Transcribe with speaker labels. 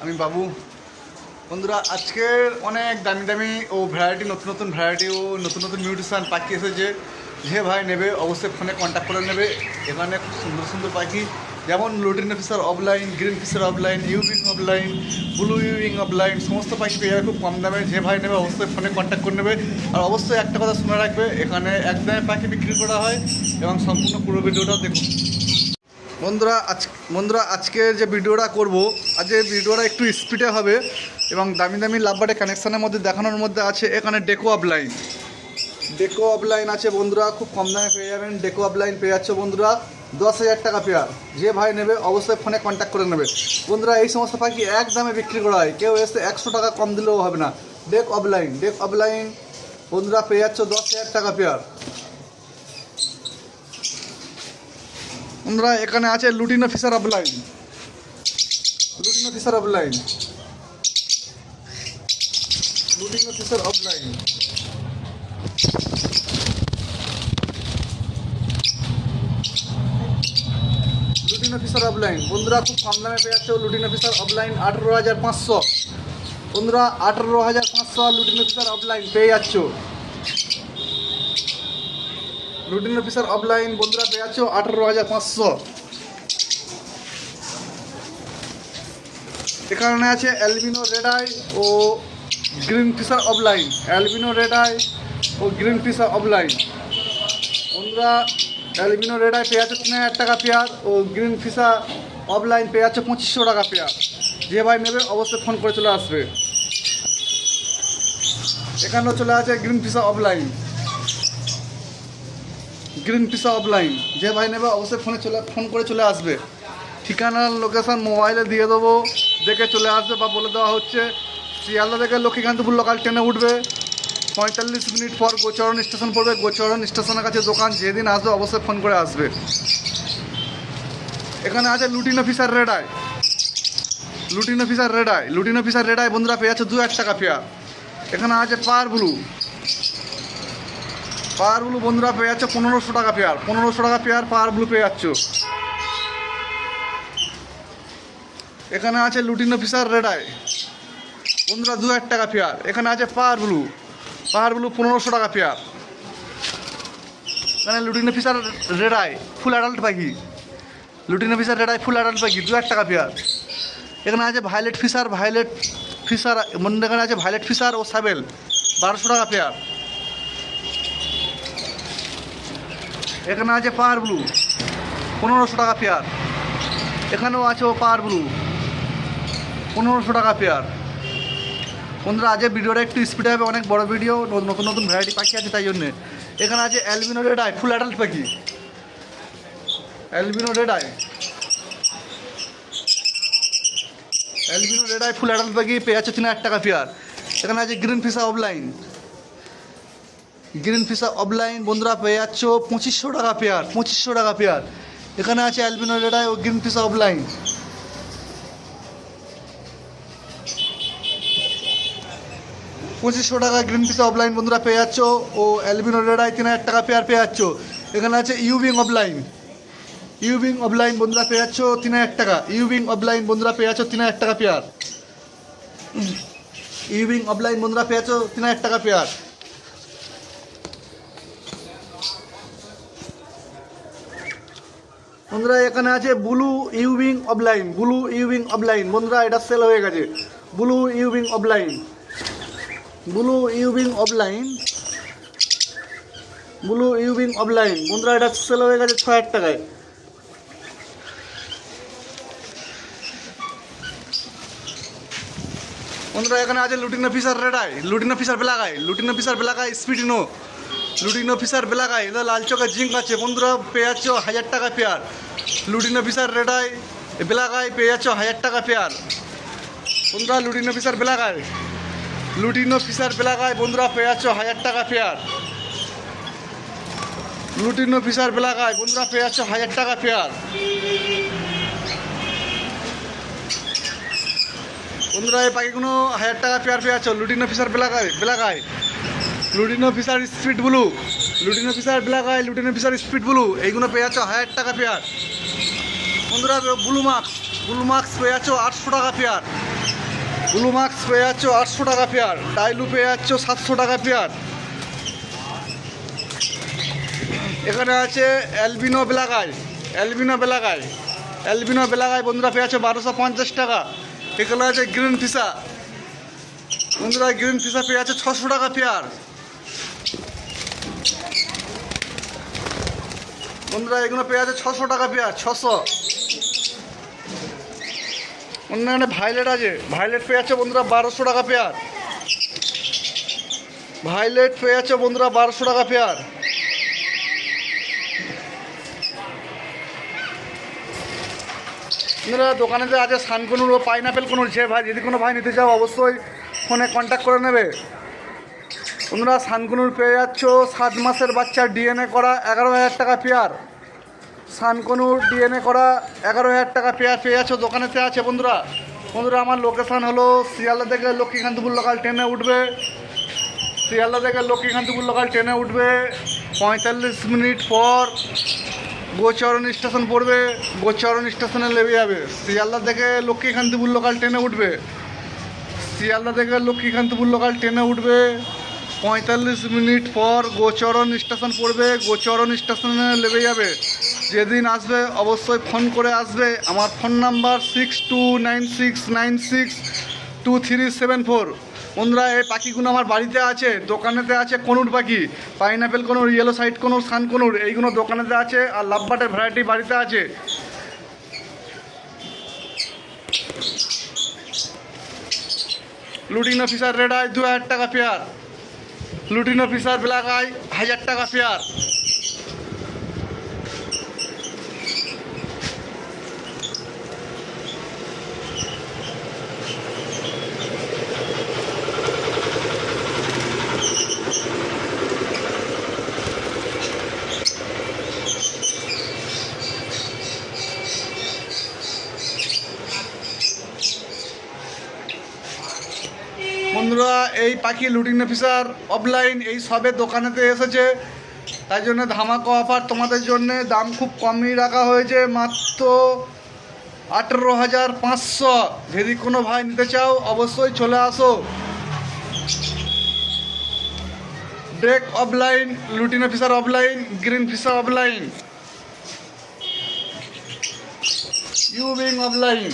Speaker 1: আমি বাবু। বন্ধুরা, আজকের অনেক দামি দামি ও ভ্যারাইটি, নতুন নতুন ভ্যারাইটি ও নতুন নতুন মিউটেশন পাখি এসেছে। যে ভাই নেবে অবশ্যই ফোনে কন্ট্যাক্ট করে নেবে। এখানে খুব সুন্দর সুন্দর পাখি, যেমন lutino Fischer offline, green Fischer offline, ইউবিং অফলাইন, ব্লু ইউবিং অফলাইন, সমস্ত পাখি পেয়ে যাবে খুব কম দামে। যে ভাই নেবে অবশ্যই ফোনে কন্ট্যাক্ট করে নেবে। আর অবশ্যই একটা কথা শুনে রাখবে, এখানে এক দামে পাখি বিক্রি করা হয় এবং সম্পূর্ণ পুরো ভিডিওটা দেখুন। বন্ধুরা আজকের যে ভিডিওটা করব, আজকে ভিডিওটা একটু স্পিডে হবে এবং দামি দামি লাভবার্ডের কানেকশানের মধ্যে দেখানোর মধ্যে আছে। এখানে ডেকো অফলাইন আছে বন্ধুরা, খুব কম দামে পেয়ে যাবেন। ডেকো অফলাইন পেয়ে যাচ্ছে বন্ধুরা 10,000 টাকা পেয়ার। যে ভাই নেবে অবশ্যই ফোনে কন্ট্যাক্ট করে নেবে। বন্ধুরা, এই সমস্ত পাখি এক দামে বিক্রি করা হয়, কেউ এসে 100 টাকা কম দিলেও হবে না। ডেক অফলাইন বন্ধুরা পেয়ে যাচ্ছে 10,000 টাকা পেয়ার। বন্ধুরা, এখানে আছে lutino Fischer offline, lutino Fischer offline, lutino Fischer offline. Lutino Fischer offline বন্ধুরা খুব কম দামে পেয়ে যাচ্ছে। Lutino Fischer offline 18,500। বন্ধুরা 18,500 লুটিনো ফিশার অফলাইন পেয়ে যাচ্ছ। লুটিনো ফিশার অফলাইন বন্ধুরা পেয়ে যাচ্ছ 18,500। এখানে আছে অ্যালবিনো রেড আই ও green Fischer offline, albino red eye ও গ্রিন ফিশার অফলাইন। বন্ধুরা, অ্যালবিনো রেড আই পেয়ে যাচ্ছে 3,000 টাকা পেয়ার ও গ্রিন ফিশার অফলাইন পেয়ে যাচ্ছে 2500 টাকা পেয়ার। যে ভাই নেবে অবশ্যই ফোন করে চলে আসবে। এখানেও চলে আছে green Fischer offline, green Fischer offline. যে ভাই নেবে অবশ্যই ফোন করে চলে আসবে। ঠিকানার লোকেশান মোবাইলে দিয়ে দেবো, দেখে চলে আসবে বা বলে দেওয়া হচ্ছে। শিয়ালদা থেকে লক্ষ্মীকান্তপুর লোকাল ট্রেনে উঠবে, 45 মিনিট পর গোচরণ স্টেশন পড়বে। গোচরণ স্টেশনের কাছে দোকান, যেদিন আসবে অবশ্যই ফোন করে আসবে। এখানে আছে lutino Fischer red eye, lutino Fischer red eye, lutino Fischer red eye বন্ধুরা পেয়ে যাচ্ছে 2,000 টাকা পেয়ার। এখানে আছে পাওয়ার ব্লু, পাওয়ার ব্লু বন্ধুরা পেয়ে যাচ্ছে 1500 টাকা পেয়ার, 1500 টাকা পেয়ার পাওয়ার ব্লু পেয়ে যাচ্ছ। এখানে আছে লুটিনো ফিশার রেড আই বন্ধুরা 2,000 টাকা পেয়ার। এখানে আছে পাওয়ার ব্লু 1500 টাকা পেয়ার। এখানে lutino Fischer red eye full adult পাখি, lutino Fischer red eye full adult পাখি 2,000 টাকা পেয়ার। এখানে আছে ভায়োলেট ফিশার বন্ধুরা, এখানে আছে ভায়োলেট ফিশার ও সাবেল 1200 টাকা পেয়ার। এখানে আছে পাওয়ার ব্লু 1500 টাকা পেয়ার। এখানেও আছে ও পাওয়ার ব্লু 1500 টাকা পেয়ার। বন্ধুরা, আজকে ভিডিওটা একটু স্পিডে হবে, অনেক বড় ভিডিও, নতুন নতুন ভ্যারাইটি পাখি আছে তাই জন্যে। এখানে আছে albino red eye full adult পাখি, albino red eye, albino red eye full adult পাখি পেয়ে যাচ্ছে 3,000 টাকা পেয়ার। এখানে আছে green Fischer offline, green Fischer offline বন্ধুরা পেয়ে যাচ্ছ 2500 টাকা পেয়ার, 2500 টাকা পেয়ার। এখানে আছে অ্যালবিনো রেড আই ও গ্রিন ফিশার অফলাইন। 2500 টাকা গ্রিন ফিশার অফলাইন বন্ধুরা পেয়ে যাচ্ছ ও অ্যালবিনো রেড আই 3,000 টাকা পেয়ার পেয়ে যাচ্ছ। এখানে আছে ইউবিং অফলাইন, ইউবিং অফলাইন বন্ধুরা পেয়ে যাচ্ছ 3,000 টাকা, ইউবিং অফলাইন বন্ধুরা পেয়ে যাচ্ছ 3,000 টাকা পেয়ার, ইউবিং অফলাইন বন্ধুরা পেয়ে যাচ্ছ 3,000 টাকা পেয়ার। বন্ধুরা, এখানে আছে ব্লু ইউবিং অফলাইন, ব্লু ইউবিং অফলাইন বন্ধুরা এটা সেল হয়ে গেছে। Blue ইউবিং offline, blue ইউবিং offline, blue ইউবিং offline বন্ধুরা এটা সেল হয়ে গেছে 6,000 টাকায়। বন্ধুরা, এখানে আছে lutino Fischer red eye, lutino Fischer black eye, lutino Fischer black eye স্পিডিনো, লুটিনো ফিশার ব্ল্যাক আই এটা লাল চোখের জিঙ্ক আছে বন্ধুরা পেয়ে যাচ্ছ 1,000 টাকা pair. Lutino Fischer red eye black eye পেয়ে যাচ্ছ 1,000 টাকা পেয়ার। বন্ধুরা, lutino Fischer black eye, lutino Fischer black eye বন্ধুরা পেয়ে যাচ্ছ 1,000 টাকা pair. Lutino Fischer black eye বন্ধুরা পেয়ে যাচ্ছ 1,000 টাকা পেয়ার। বন্ধুরা, এই পাখিগুলো 1,000 টাকা পেয়ার পেয়ে যাচ্ছ। Lutino Fischer black eye, lutino Fischer speed blue, lutino Fischer black eye, lutino Fischer speed blue এইগুলো পেয়ে যাচ্ছ 1,000 টাকা পেয়ার। বন্ধুরা, ব্লু মার্কস পেয়ে যাচ্ছ 800 টাকা পেয়ার। ব্লু মার্কস পেয়ে যাচ্ছ 800 টাকা পেয়ার, ডাইলু পেয়ে যাচ্ছ 700 টাকা পেয়ার। এখানে আছে অ্যালবিনো বেলাগাই, অ্যালবিনো বেলাগাই, অ্যালবিনো বেলাগাই বন্ধুরা পেয়ে যাচ্ছে 1250 টাকা। এখানে আছে গ্রিন ফিসা বন্ধুরা, গ্রিন ফিসা পেয়ে যাচ্ছে 600 টাকা পেয়ার বন্ধুরা। এগুলো পেয়ে যাচ্ছে 600 টাকা পেয়ার, 600। অন্যান্য ভাইলেট আছে, ভাইলেট পেয়ে যাচ্ছে বন্ধুরা 1200 টাকা পেয়ার, ভাইলেট পেয়ে যাচ্ছে বন্ধুরা 1200 টাকা পেয়ার। বন্ধুরা দোকানেতে আছে সানকনুর ও পাইনাপেল কোনুর, যে ভাই যদি কোনো ভাই নিতে চাও অবশ্যই ফোনে কন্ট্যাক্ট করে নেবে। বন্ধুরা সানকনুর পেয়ে যাচ্ছ 7 মাসের বাচ্চা ডিএনএ করা 11,000 টাকা পেয়ার, সানকনুর ডিএনএ করা 11,000 টাকা পেয়ার পেয়ে যাচ্ছ, দোকানেতে আছে বন্ধুরা। বন্ধুরা আমার লোকেশান হলো শিয়ালদা থেকে লক্ষ্মীকান্তপুর লোকাল ট্রেনে উঠবে, শিয়ালদা থেকে লক্ষ্মীকান্তপুর লোকাল ট্রেনে উঠবে, 45 মিনিট পর গোচরণ স্টেশন পড়বে, গোচরণ স্টেশনে নেমে যাবে। শিয়ালদা থেকে লক্ষ্মীকান্তপুর লোকাল ট্রেনে উঠবে, শিয়ালদা থেকে লক্ষ্মীকান্তপুর লোকাল ট্রেনে উঠবে, 45 মিনিট পর গোচরণ স্টেশন পড়বে, গোচরণ স্টেশনে নেমে যাবে। যেদিন আসবে অবশ্যই ফোন করে আসবে। আমার ফোন নাম্বার 6296962374। বন্ধুরা এই পাখিগুলো আমার বাড়িতে আছে, দোকানেতে আছে কনুর পাখি, pineapple conure, yellow side conure, sun conure, এইগুলো দোকানেতে আছে। আর লাভবাটের ভ্যারাইটি বাড়িতে আছে। লুটিনো ফিশার রেড আই 2000 টাকা pair, lutino Fischer black eye 1000 টাকা পেয়ার। বন্ধুরা এই পাখি লুটিনো ফিশার অফলাইন এই সবে দোকানেতে এসেছে, তাই জন্য ধামাকা অফার তোমাদের জন্য, দাম খুব কমই রাখা হয়েছে, মাত্র 18,500। যদি কোনো ভাই নিতে চাও অবশ্যই চলে আসো। Break offline, lutino Fischer offline, green Fischer offline, ইউবিং অফলাইন।